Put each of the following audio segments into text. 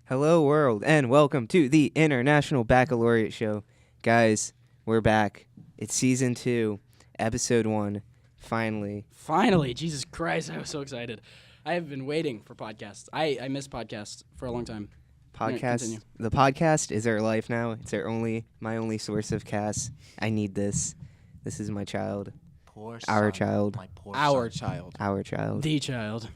Hello, world, and welcome to the International Baccalaureate Show. Guys, we're back. It's season 2, episode 1. Finally. Finally, Jesus Christ, I was so excited. I have been waiting for podcasts. I missed podcasts for a long time. Podcast. The podcast is our life now. It's my only source of casts. I need this. This is my child. Poor Our son. child. My poor Our son. child. Our child. The child.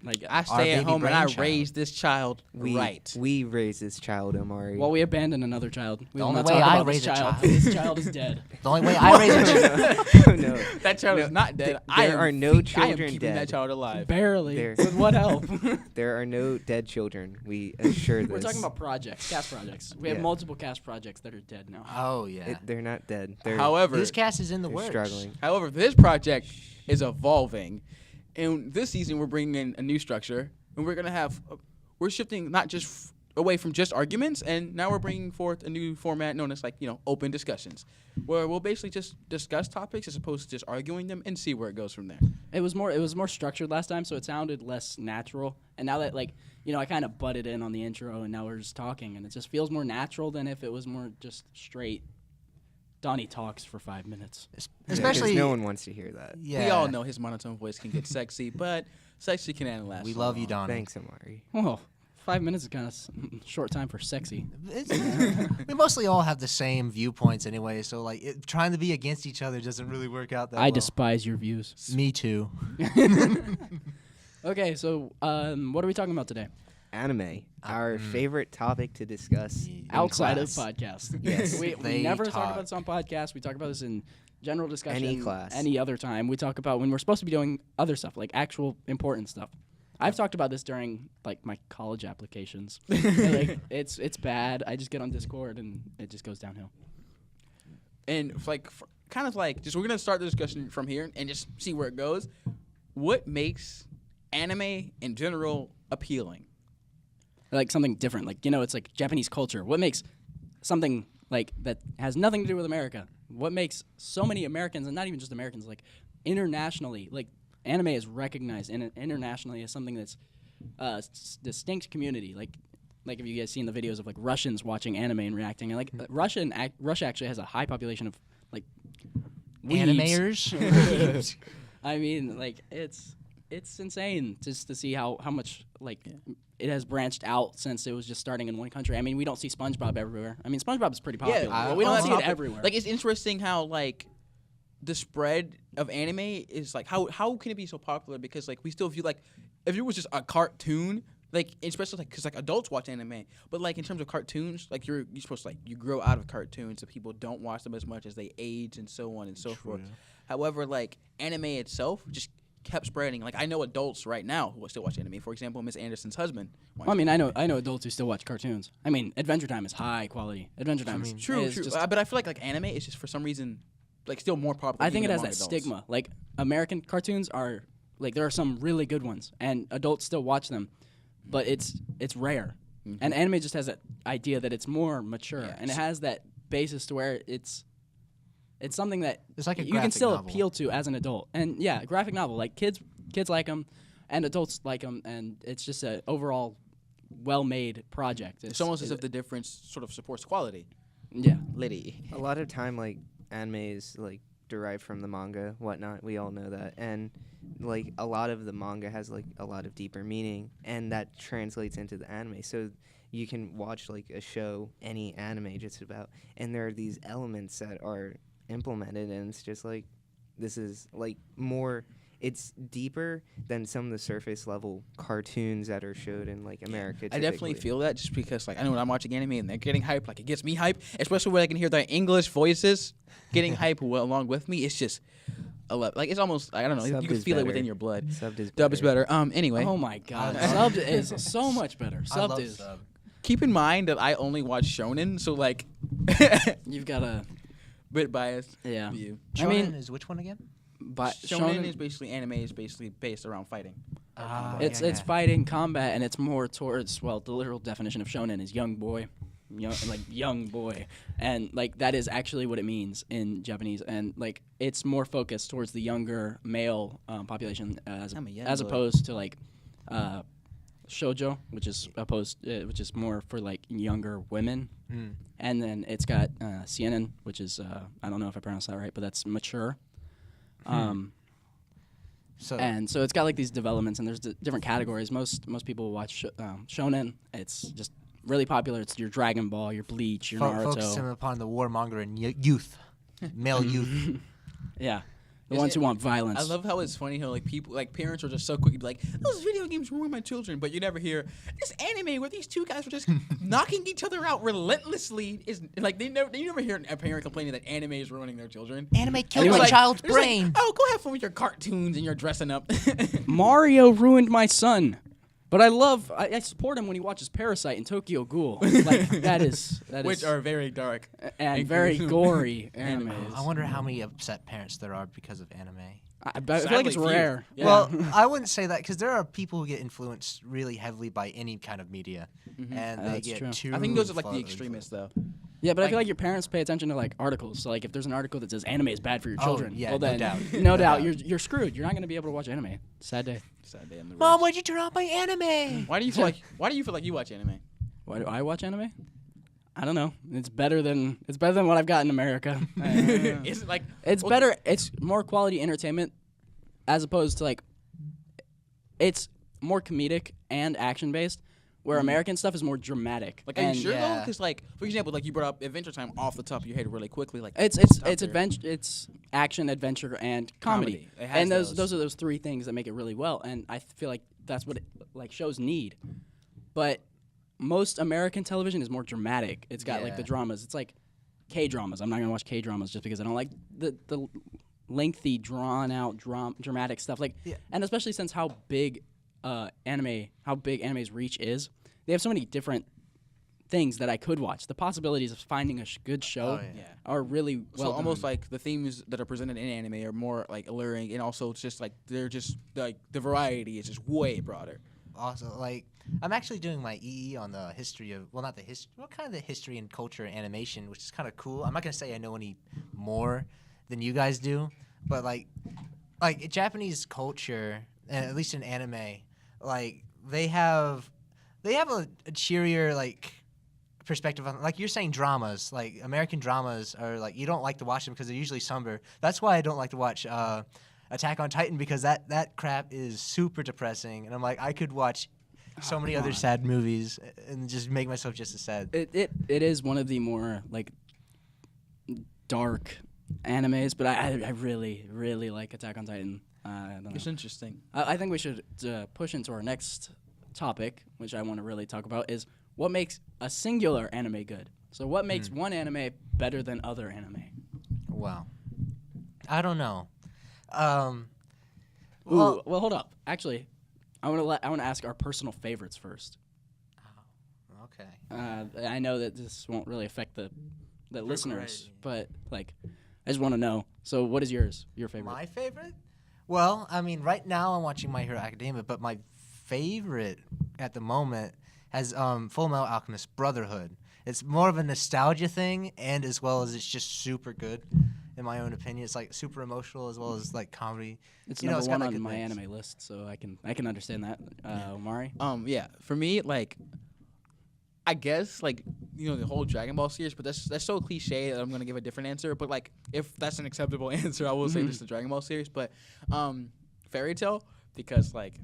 Like I stay at baby home and I brainchild. raise this child We right. We raise this child, Amari. Well, we abandoned another child. We will only not way talk I about this raise a child. child. This child is dead. The only way I raise a child. Oh, no. That child No, is not dead. there are no I am children keeping dead. that child alive. Barely. There. With what help? There are no dead children. We assure this. We're talking about projects, cast projects. We have Yeah. multiple cast projects that are dead now. Oh yeah. They're not dead. They're However, This cast is in the they're works. struggling. this project is evolving, and this season we're bringing in a new structure, and we're shifting not just away from just arguments, and now we're bringing forth a new format known as open discussions, where we'll basically just discuss topics as opposed to just arguing them and see where it goes from there. It was more structured last time, so it sounded less natural. And now that I kind of butted in on the intro, and now we're just talking, and it just feels more natural than if it was more just straight. Donnie talks for 5 minutes. Especially because no one wants to hear that. Yeah. We all know his monotone voice can get sexy, but sexy can only last. We so love you, long. Donnie. Thanks, Amari. Oh, 5 minutes is kind of short time for sexy. We mostly all have the same viewpoints anyway, so trying to be against each other doesn't really work out that well. I despise your views. Me too. Okay, so what are we talking about today? Anime, our favorite topic to discuss. In Outside class. of podcast. Yes, we they never talk talk. about this on podcast. We talk about this in general discussion. Any class. Any other time. We talk about when we're supposed to be doing other stuff, like actual important stuff. I've talked about this during my college applications. It's bad. I just get on Discord and it just goes downhill. And just we're gonna start the discussion from here and just see where it goes. What makes anime in general appealing? Like something different. It's like Japanese culture. What makes something that has nothing to do with America? What makes so many Americans, and not even just Americans, internationally, anime is recognized internationally as something that's distinct community. Like if you guys seen the videos of Russians watching anime and reacting, and Russia actually has a high population of weebs. Animators. I mean, it's insane just to see how much it has branched out since it was just starting in one country. I mean, we don't see SpongeBob everywhere. I mean, SpongeBob is pretty popular. but we don't see it topic. everywhere. It's interesting how the spread of anime is how can it be so popular? Because we still view if it was just a cartoon, especially because adults watch anime, but in terms of cartoons, you're supposed to you grow out of cartoons, so people don't watch them as much as they age and so on and so forth. However, anime itself just kept spreading. I know adults right now who still watch anime. For example, Miss Anderson's husband. I mean, I know adults who still watch cartoons. I mean, Adventure Time is high quality. Adventure Time is True. just- But I feel like anime is just for some reason still more popular. I think it even has that among adults. stigma. American cartoons are there are some really good ones, and adults still watch them, but it's rare. Mm-hmm. And anime just has that idea that it's more mature, Yeah. and it has that basis to where it's something that It's like a you can graphic still novel. appeal to as an adult. And yeah, graphic novel, kids like them, and adults like them, and it's just a overall well-made project. It's almost as if the difference sort of supports quality. yeah. Liddy. A lot of time, anime is derived from the manga, whatnot. We all know that, and a lot of the manga has a lot of deeper meaning, and that translates into the anime. So you can watch a show, any anime, just about, and there are these elements that are implemented, and it's just this is more. It's deeper than some of the surface level cartoons that are showed in America. I definitely typically. feel that just because I know when I'm watching anime and they're getting hype, it gets me hype, especially when I can hear their English voices getting hype along with me. It's just it's almost I don't know, Subbed you can is feel it better. within your blood. Subbed is Dub is better. Anyway, Oh my God, I love subbed is so much better. I love Subbed is sub. keep in mind that I only watch shonen, so you've got a bit biased yeah. view. I mean, Shonen is which one again? but Shonen is basically anime is basely based around fighting. It's fighting, combat, and it's more towards the literal definition of shonen is young boy, young boy, and that is actually what it means in Japanese, and it's more focused towards the younger male population I'm a young as boy. opposed to shoujo, which is which is more for like younger women, Mm. and then it's got seinen, which is I don't know if I pronounced that right, but that's mature. So And so it's got like these developments, and there's different categories. Most people watch shonen. It's just really popular. It's your Dragon Ball, your Bleach, your focusing Naruto. upon the warmonger and youth, male youth. Yeah, the Is ones it- who want violence. I love how it's funny how like people like parents are just so quick to be like, those video games ruin my children, but you never hear this anime where these two guys were just knocking each other out relentlessly is like you never hear a parent complaining that anime is ruining their children. Anime killed Anyway, my like- child's They're just like, brain. oh, go have fun with your cartoons and your dressing up. Mario ruined my son, but I support him when he watches Parasite and Tokyo Ghoul. Like that is Which are very dark. and very gory animes. I wonder how many upset parents there are because of anime. I feel like Sadly it's few. rare. Yeah. Well, I wouldn't say that because there are people who get influenced really heavily by any kind of media, and they That's get true. too. I think those are like far the extremists though. Yeah, but I Like- feel like your parents pay attention to like articles. So like if there's an article that says anime is bad for your Oh, children, yeah, well no then doubt. no No doubt doubt. you're screwed. You're not going to be able to watch anime. Sad day. Sad day on the Mom, roads. why'd you turn off my anime? Why do you feel like you watch anime? Why do I watch anime? I don't know. It's better than what I've got in America. Is it like It's well, better. It's more quality entertainment, as opposed to like, it's more comedic and action based, where American stuff is more dramatic. Like, are you and sure though? Yeah. Because like, for example, like you brought up Adventure Time off the top of your head really quickly. Like, It's what's top there? adventure. It's action, adventure, and comedy. It has And those. those are those three things that make it really well. And I feel like that's what like shows need. But most American television is more dramatic. It's got like the Yeah. dramas. It's like K-dramas. I'm not gonna watch K-dramas just because I don't like the lengthy, drawn out, dramatic stuff. Like, Yeah. and especially since how big anime's reach is, they have so many different things that I could watch. The possibilities of finding a good show Oh, yeah. Yeah. are really well So almost done. like the themes that are presented in anime are more like alluring, and also it's just like they're just like the variety is just way broader. Also, like, I'm actually doing my EE on the history of, well, not the history, well, kind of the history and culture of animation, which is kind of cool. I'm not gonna say I know any more than you guys do, but like Japanese culture, at least in anime, like they have a cheerier like perspective on, like you're saying, dramas. Like American dramas are like, you don't like to watch them because they're usually somber. That's why I don't like to watch Attack on Titan, because that crap is super depressing, and I'm like, I could watch so many other sad movies and just make myself just as sad. It is one of the more like dark animes, but I really really like Attack on Titan. I don't It's know. interesting. I think we should push into our next topic, which I want to really talk about, is what makes a singular anime good. So what makes one anime better than other anime? Wow. I don't know. Ooh, Well, well, hold up. Actually, I want to ask our personal favorites first. okay. I know that this won't really affect the listeners, right. but like, I just want to know. So, what is yours? Your favorite? My favorite? Well, I mean, right now I'm watching My Hero Academia, but my favorite at the moment has Full Metal Alchemist Brotherhood. It's more of a nostalgia thing, and as well as it's just super good, in my own opinion. It's like super emotional as well as like comedy. It's You know, number it's got, one like, on good my things. anime list, so I can understand that. Omari. Yeah, for me, like, I guess like the whole Dragon Ball series, but that's so cliche that I'm gonna give a different answer. But like, if that's an acceptable answer, I will say just the Dragon Ball series. But Fairy Tail, because like,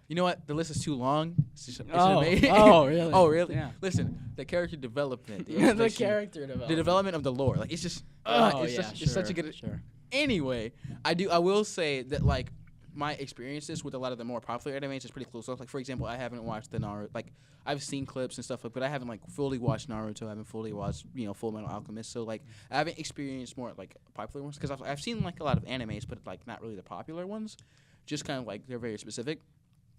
you know what, the list is too long. It's amazing. Oh, really? Oh, really? Yeah. Listen, the character development, the, The expression, character development. the development of the lore, like it's just, Oh, it's yeah, such, it's such a sure, good. sure. Anyway, I will say that like my experiences with a lot of the more popular animes is pretty close. So, like for example, I haven't watched the Naruto. Like I've seen clips and stuff, but I haven't like fully watched Naruto. I haven't fully watched Full Metal Alchemist. So like I haven't experienced more like popular ones because I've seen like a lot of animes, but like not really the popular ones. Just kind of like they're very specific.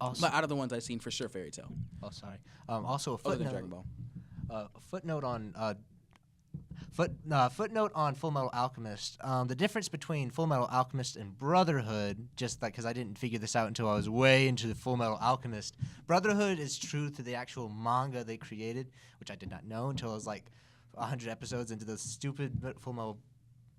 Also, But out of the ones I've seen, for sure, Fairy Tail. oh, sorry. Also, a Other than footnote. Dragon Ball. Footnote on Full Metal Alchemist. The difference between Full Metal Alchemist and Brotherhood, just like because I didn't figure this out until I was way into the Full Metal Alchemist. Brotherhood is true to the actual manga they created, which I did not know until I was like 100 episodes into the stupid Full Metal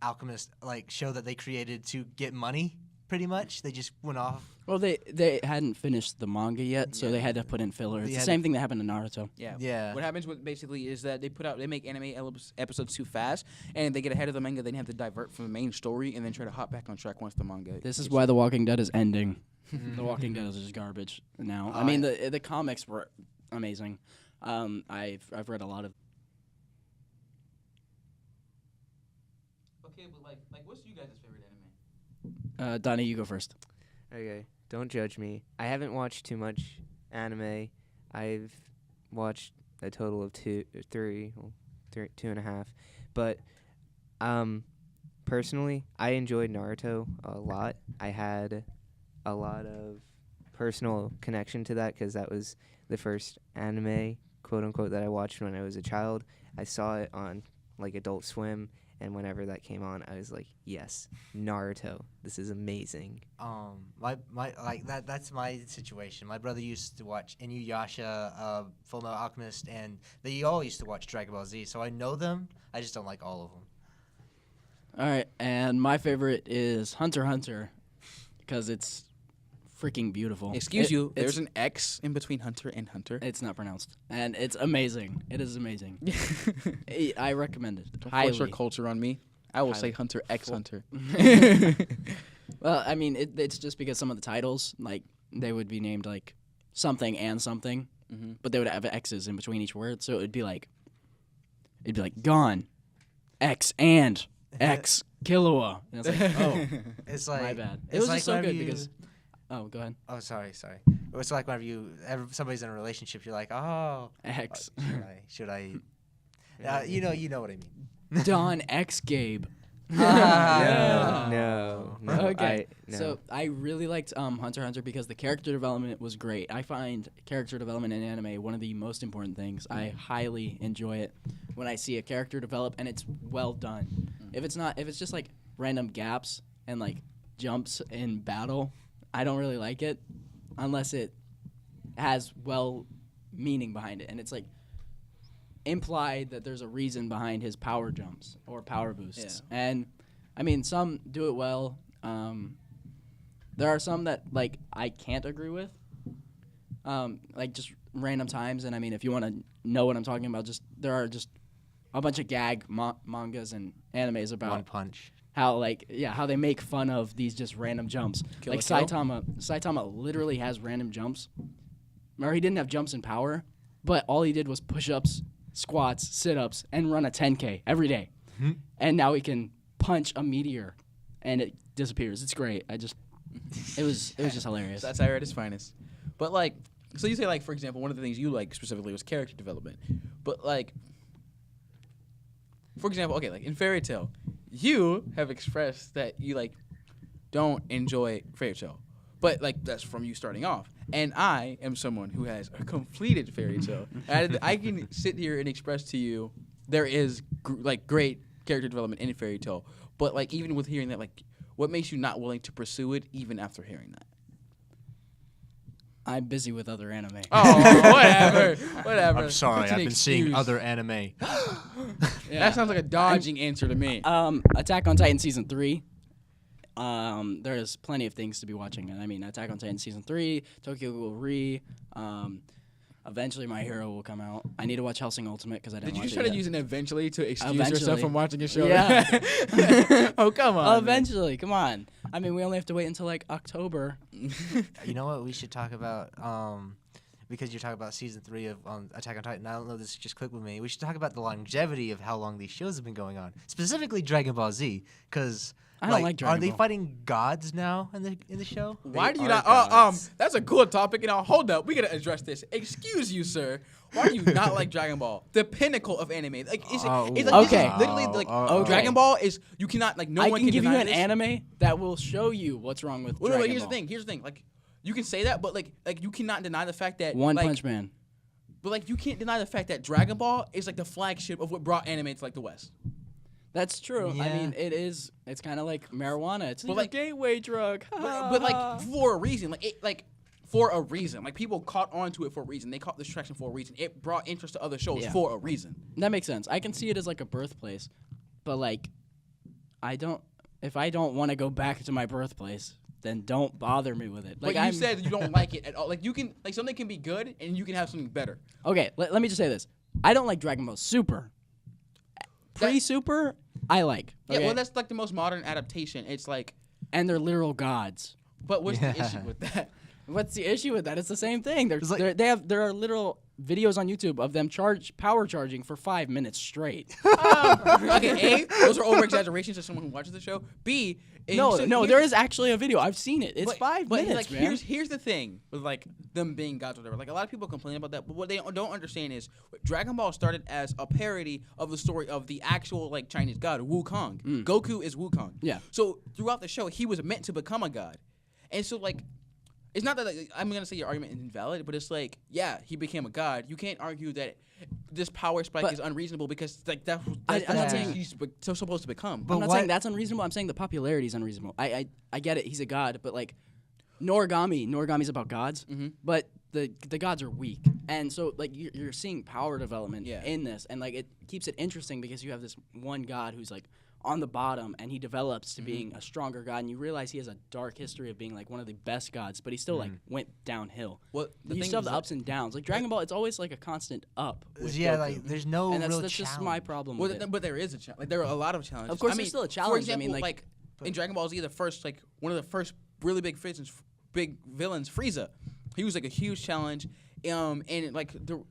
Alchemist like show that they created to get money. pretty much. They just went off. Well, they hadn't finished the manga yet, so they had to put in filler. It's the same thing that happened to Naruto. Yeah. Yeah. What happens basically is that they make anime episodes too fast, and they get ahead of the manga. They have to divert from the main story and then try to hop back on track on's the manga. This is why The Walking Dead is ending. The Walking Dead is just garbage now. I mean, the comics were amazing. I've read a lot of. Okay, but like, what's you guys' favorite anime? Donnie, you go first. Okay, don't judge me. I haven't watched too much anime. I've watched a total of two and a half. But personally, I enjoyed Naruto a lot. I had a lot of personal connection to that because that was the first anime, quote unquote, that I watched when I was a child. I saw it on like Adult Swim, and whenever that came on, I was like, yes, Naruto. This is amazing. That's my situation. My brother used to watch Inuyasha, Full Metal Alchemist, and they all used to watch Dragon Ball Z. So I know them. I just don't like all of them. All right, and my favorite is Hunter x Hunter because it's freaking beautiful. Excuse you. There's an X in between Hunter and Hunter. It's not pronounced, and it's amazing. It is amazing. I recommend it Don't highly. force your culture on me. I will Highly. say Hunter X Hunter. Well, I mean, it's just because some of the titles, like, they would be named, like, something and something, but they would have X's in between each word, so it'd be like, gone, X and X, Killua. And it's like, oh, It's like my bad. It it's was like just so whenever good you- because, oh, go ahead. Oh, sorry. It's like whenever somebody's in a relationship, you're like, oh, X. should I? You know what I mean. Don X Gabe. No. Okay. No. So I really liked Hunter x Hunter because the character development was great. I find character development in anime one of the most important things. I highly enjoy it when I see a character develop and it's well done. If it's just like random gaps and like jumps in battle, I don't really like it unless it has well meaning behind it and it's like implied that there's a reason behind his power jumps or power boosts. Yeah. And I mean, some do it well. There are some that like I can't agree with. Like just random times. And I mean, if you want to know what I'm talking about, there are just a bunch of gag mangas and animes about One Punch. how they make fun of these just random jumps. Kill Like la Kill? Saitama literally has random jumps. Remember, he didn't have jumps in power, but all he did was push-ups, squats, sit-ups, and run a 10K every day. And now he can punch a meteor, and it disappears. It's great. It was just hilarious. That's at its finest. But like, so you say like, for example, one of the things you like specifically was character development. But like, for example, okay, like in Fairy Tail, you have expressed that you like don't enjoy Fairy Tail. But like that's from you starting off, and I am someone who has a completed Fairy Tail. And I can sit here and express to you there is like great character development in Fairy Tail. But like even with hearing that, like what makes you not willing to pursue it even after hearing that? I'm busy with other anime. Oh, whatever. I'm sorry, It's an I've been seeing excuse. other anime. That sounds like a dodging answer to me. Attack on Titan season 3. There's plenty of things to be watching. And I mean, Attack on Titan season 3, Tokyo Ghoul Re. Eventually, My Hero will come out. I need to watch Hellsing Ultimate because I didn't Did you watch try it to yet. use an eventually to excuse Eventually. yourself from watching a show? Yeah. Oh, come on. man. Eventually, come on. I mean, we only have to wait until like October. You know what we should talk about? Because you're talking about season 3 of Attack on Titan. I don't know if this just clicked with me. We should talk about the longevity of how long these shows have been going on. Specifically Dragon Ball Z. Because I don't like Dragon are they Ball. fighting gods now in the show? Why They do you are not? gods. That's a cool topic. And hold up, we gotta address this. Excuse you, sir. Why do you not like Dragon Ball? The pinnacle of anime. Like, it's like this Okay. is literally like Okay. Dragon Ball is. You cannot like no I one can give you deny an this. anime that will show you what's wrong with Wait, Dragon wait, here's Ball. the thing. Here's the thing. Like, you can say that, but like you cannot deny the fact that One like, Punch Man. But like you can't deny the fact that Dragon Ball is like the flagship of what brought anime to like the West. That's true. I Yeah. mean, it is. It's kind of like marijuana. It's But, a like- gateway drug. But like for a reason, for a reason. Like people caught on to it for a reason. They caught this traction for a reason. It brought interest to other shows Yeah. for a reason. That makes sense. I can see it as like a birthplace, but like, if I don't want to go back to my birthplace, then don't bother me with it. Like you said, you don't like it at all. Like you can, like something can be good, and you can have something better. Okay, let me just say this. I don't like Dragon Ball Super. Pre-Super, I like. Okay? Yeah, well, that's like the most modern adaptation. It's like, and they're literal gods. but what's the issue with that? What's the issue with that? It's the same thing. like- There are literal videos on YouTube of them power charging for 5 minutes straight. Okay, A, those are over exaggerations to someone who watches the show. B, No, there is actually a video. I've seen it. It's 5 minutes, like, man. Here's the thing with like them being gods or whatever. Like a lot of people complain about that, but what they don't understand is Dragon Ball started as a parody of the story of the actual like Chinese god Wukong. Goku is Wukong. Yeah. So throughout the show, he was meant to become a god, and so like. It's not that like, I'm gonna say your argument is invalid, but it's like, yeah, he became a god. You can't argue that this power spike is unreasonable because like that's I'm not what saying- he's so supposed to become. But I'm not what- saying that's unreasonable. I'm saying the popularity is unreasonable. I get it. He's a god, but like Noragami's about gods, but the gods are weak, and so like you're seeing power development in this, and like it keeps it interesting because you have this one god who's like on the bottom, and he develops to being a stronger god, and you realize he has a dark history of being like one of the best gods, but he still like went downhill. Well, the You thing still have is the that- ups and downs. Like Dragon Ball, it's always like a constant up. With Yeah, Goku. like there's no and real that's just challenge. my problem Well, with it. but there is a challenge. Like there are a lot of challenges. Of course I there's mean, still a For challenge. I example, mean, like- in Dragon Ball Z, the first like one of the first really big villains, Frieza. He was like a huge challenge. And like the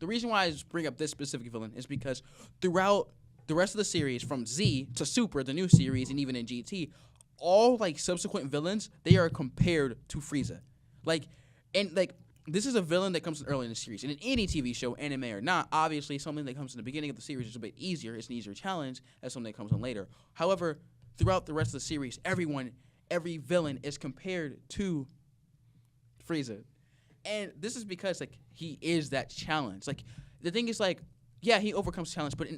reason why I just bring up this specific villain is because throughout the rest of the series, from Z to Super, the new series, and even in GT, all like subsequent villains, they are compared to Frieza. Like, and like this is a villain that comes in early in the series. And in any TV show, anime or not, obviously something that comes in the beginning of the series is a bit easier. It's an easier challenge as something that comes in later. However, throughout the rest of the series, every villain is compared to Frieza. And this is because like he is that challenge. Like the thing is like, yeah, he overcomes challenge, but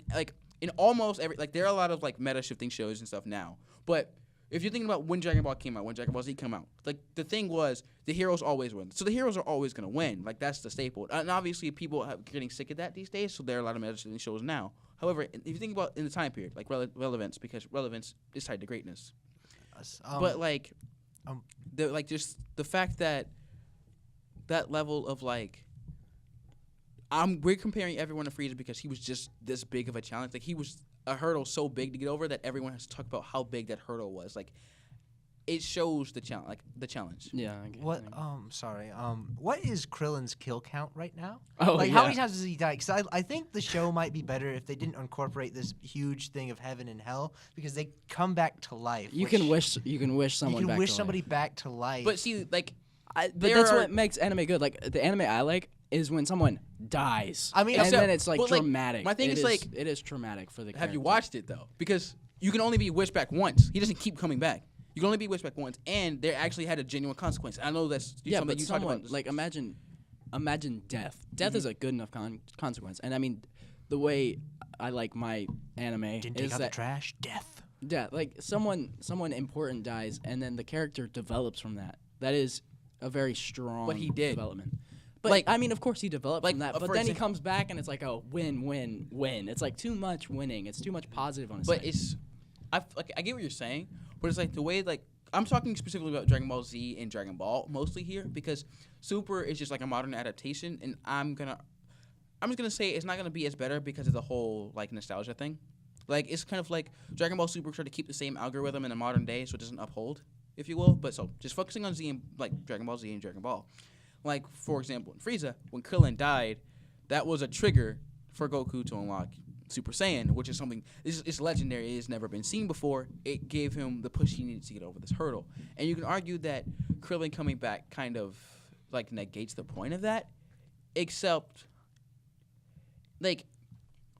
in almost every like there are a lot of like meta shifting shows and stuff now. But if you're thinking about when Dragon Ball came out, when Dragon Ball Z came out, like the thing was the heroes always win. So the heroes are always gonna win. Like that's the staple. And obviously people are getting sick of that these days. So there are a lot of meta shifting shows now. However, if you think about in the time period, like relevance, because relevance is tied to greatness. But like, just the fact that that level of like, we're comparing everyone to Frieza because he was just this big of a challenge. Like he was a hurdle so big to get over that everyone has to talk about how big that hurdle was. Like, it shows the challenge, like the challenge. Yeah. I get What? it. Sorry. What is Krillin's kill count right now? Oh, like, how yeah. many times does he die? Because I think the show might be better if they didn't incorporate this huge thing of heaven and hell, because they come back to life. You which- can wish someone. You can back wish to life. somebody back to life. But see, like, But there that's are- what makes anime good. Like the anime I like is when someone dies. I mean, and except- then it's like but, like, dramatic. my thing It is, like, it is traumatic for the. have you character. watched it though? Because you can only be wished back once. He doesn't keep coming back. You can only be wished back once, and there actually had a genuine consequence. I know that's Yeah, something but you talked someone about. like imagine death. Death is a good enough consequence. And I mean, the way I like my anime didn't take is out the that trash. Death. yeah, like someone important dies, and then the character develops from that. That is a very strong. But he did. development. But Like- I mean, of course he developed like, from that. for But then he example- comes back, and it's like a win. It's like too much winning. It's too much positive on his But side. it's, I get what you're saying, but it's like the way like I'm talking specifically about Dragon Ball Z and Dragon Ball mostly here because Super is just like a modern adaptation, and I'm just gonna say it's not gonna be as better because of the whole like nostalgia thing. Like it's kind of like Dragon Ball Super tried to keep the same algorithm in the modern day, so it doesn't uphold, if you will. But so just focusing on Z and like Dragon Ball Z and Dragon Ball. Like for example, in Frieza, when Krillin died, that was a trigger for Goku to unlock Super Saiyan, which is something it's legendary. It's never been seen before. It gave him the push he needed to get over this hurdle. And you can argue that Krillin coming back kind of like negates the point of that, except like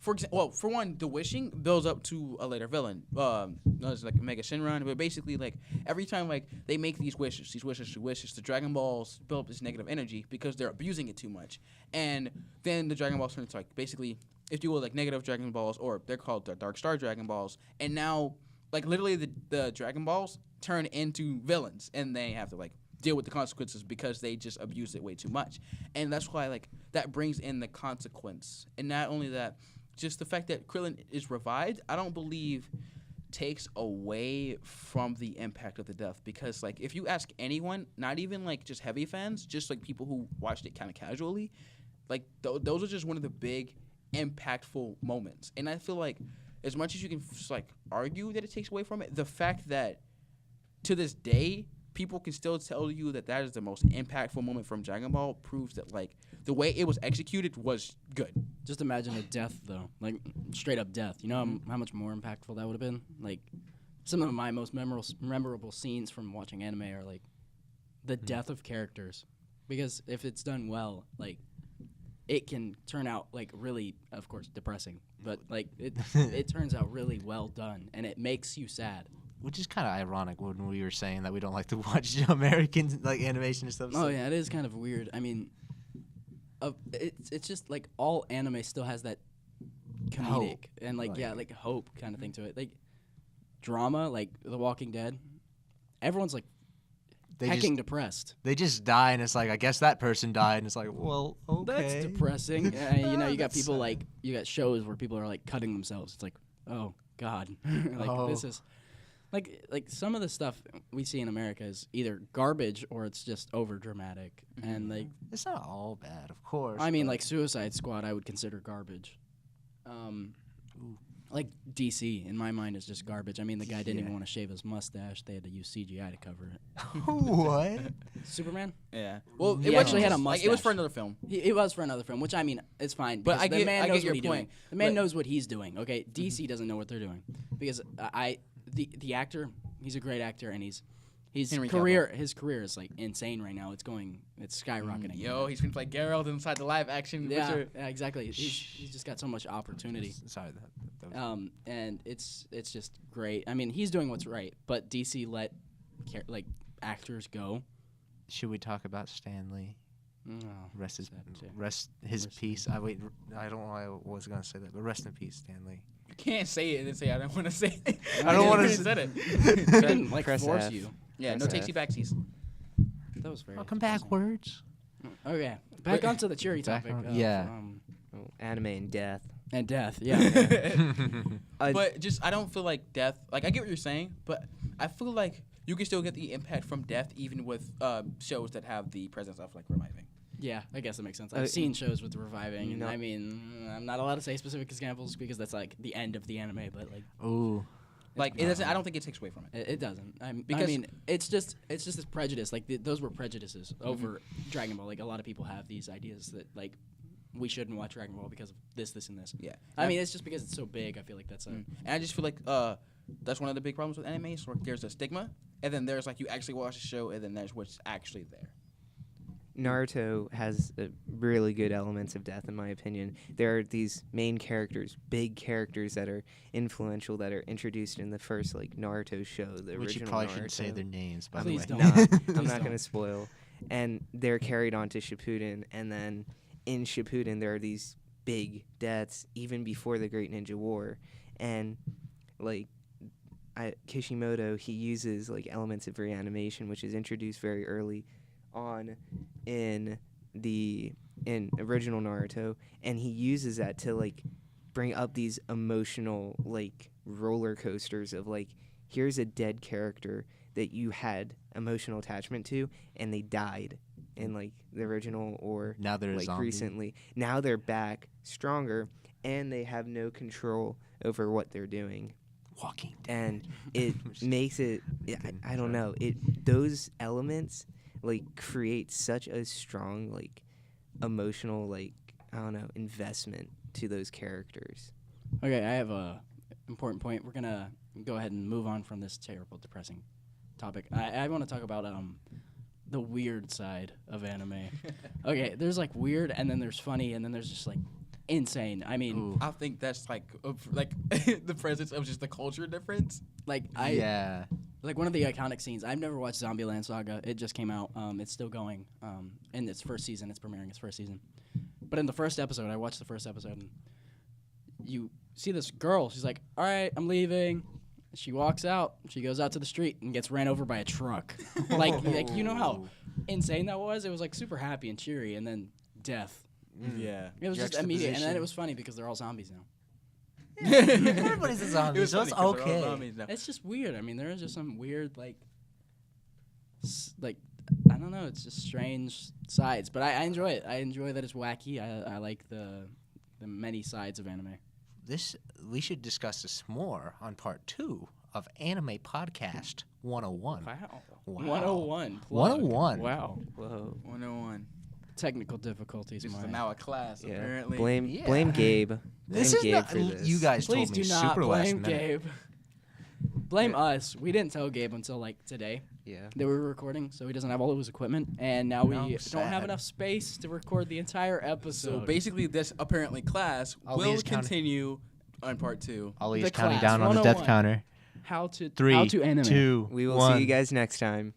for one, the wishing builds up to a later villain. It's like Mega Shenron, but basically like every time like they make these wishes, the Dragon Balls build up this negative energy because they're abusing it too much, and then the Dragon Balls turn into like basically, if you will, like negative Dragon Balls, or they're called the Dark Star Dragon Balls, and now like literally the Dragon Balls turn into villains, and they have to like deal with the consequences because they just abuse it way too much, and that's why like that brings in the consequence, and not only that. Just the fact that Krillin is revived, I don't believe takes away from the impact of the death, because like if you ask anyone, not even like just heavy fans, just like people who watched it kind of casually, like those are just one of the big impactful moments. And I feel like as much as you can like argue that it takes away from it, the fact that to this day people can still tell you that that is the most impactful moment from Dragon Ball proves that like the way it was executed was good. Just imagine a death, though. Like, straight up death. You know how much more impactful that would have been? Like, some of my most memorable scenes from watching anime are, like, the death of characters. Because if it's done well, like, it can turn out, like, really, of course, depressing. But, like, it turns out really well done, and it makes you sad. Which is kind of ironic when we were saying that we don't like to watch American, like, animation and stuff. Oh, yeah, it is kind of weird. I mean... it's just like all anime still has that comedic Hope. and like hope kind of thing to it. Like drama, like The Walking Dead, everyone's like hecking depressed. They just die, and it's like, I guess that person died, and it's like, well, okay. That's depressing. You know, you got people like you got shows where people are like cutting themselves. It's like, oh God, like this is. Like some of the stuff we see in America is either garbage or it's just over dramatic, and like It's not all bad, of course. I mean, like Suicide Squad, I would consider garbage. Like DC, in my mind, is just garbage. I mean, the guy didn't even want to shave his mustache; they had to use CGI to cover it. What? Superman? Yeah. Well, He actually had a mustache. Like, it was for another film. It was for another film, which I mean, it's fine. But because the man knows your what he's point. doing. The man But- knows what he's doing. Okay, DC doesn't know what they're doing because the actor, he's a great actor, and Henry his career is like insane right now. It's skyrocketing. Yo, he's gonna play Geralt inside the live action. Yeah, exactly. He's just got so much opportunity. Sorry, that was And it's just great. I mean, he's doing what's right, but DC let actors go. Should we talk about Stan Lee? No, Rest his sad too. rest his peace. I don't know why I was gonna say that, but rest in peace, Stan Lee. You can't say it and then say I don't want to say it. I don't wanna You say- said it. He didn't like Press force F. you. Yeah, no Press takesy F. backsies. That was very. Welcome confusing. backwards. Okay, back onto the cheery Back topic. on- of, yeah. Oh, anime and death. And death. Yeah. But just I don't feel like death. Like I get what you're saying, but I feel like you can still get the impact from death even with shows that have the presence of like reviving. Yeah, I guess that makes sense. I've seen shows with reviving, and No. I mean, I'm not allowed to say specific examples because that's like the end of the anime, but like Ooh. Like it doesn't. I don't think it takes away from it. it doesn't. I Because- mean, it's just this prejudice. Like those were prejudices over Dragon Ball. Like a lot of people have these ideas that like we shouldn't watch Dragon Ball because of this, and this. Yeah. I mean, it's just because it's so big. I feel like that's a. And I just feel like that's one of the big problems with anime. So like, there's a stigma, and then there's like you actually watch the show, and then there's what's actually there. Naruto has really good elements of death, in my opinion. There are these main characters, big characters that are influential, that are introduced in the first like Naruto show, the Which you original probably Naruto. shouldn't say their names, by Please the way. don't. Nah, I'm Please not don't. going to spoil. And they're carried on to Shippuden, and then in Shippuden there are these big deaths even before the Great Ninja War, and like Kishimoto, he uses like elements of reanimation, which is introduced very early on in original Naruto, and he uses that to like bring up these emotional like roller coasters of like, here's a dead character that you had emotional attachment to, and they died in like the original or Now they're a like zombie. recently. Now they're back stronger, and they have no control over what they're doing, Walking. and it makes it. I don't know. Those elements like create such a strong like emotional like I don't know investment to those characters. Okay, I have a important point. We're gonna go ahead and move on from this terrible, depressing topic. I want to talk about the weird side of anime. Okay, there's like weird, and then there's funny, and then there's just like insane. I mean, Ooh. I think that's like the presence of just the culture difference. like Yeah. like one of the iconic scenes. I've never watched Zombieland Saga. It just came out. It's still going. In its first season, it's premiering its first season. But in the first episode, I watched the first episode, and you see this girl. She's like, "All right, I'm leaving." She walks out. She goes out to the street and gets ran over by a truck. like you know how insane that was. It was like super happy and cheery, and then death. Yeah. It was just immediate, and then it was funny because they're all zombies now. Everybody's a It zombie, was so it's funny 'cause they're all okay. zombies now. It's just weird. I mean, there is just some weird like I don't know. It's just strange sides, but I enjoy it. I enjoy that it's wacky. I like the many sides of anime. We should discuss this more on part 2 of Anime Podcast 101. Wow. Wow. 101. plug. 101. Wow. Whoa. 101. Technical difficulties. This is Maya. now a class, Yeah. apparently. Blame Yeah. Gabe. This Blame is Gabe not. for this. You guys Please told me do not super last blame minute. Gabe. Blame us. We didn't tell Gabe until like today Yeah. that we were recording, so he doesn't have all of his equipment, and now we No, don't have sad. enough space to record the entire So episode. basically, this apparently class Ali will is counting. continue on part 2. Ali's The counting class, down on the death 101. counter. how to 3, how to animate. 2, We will 1. see you guys next time.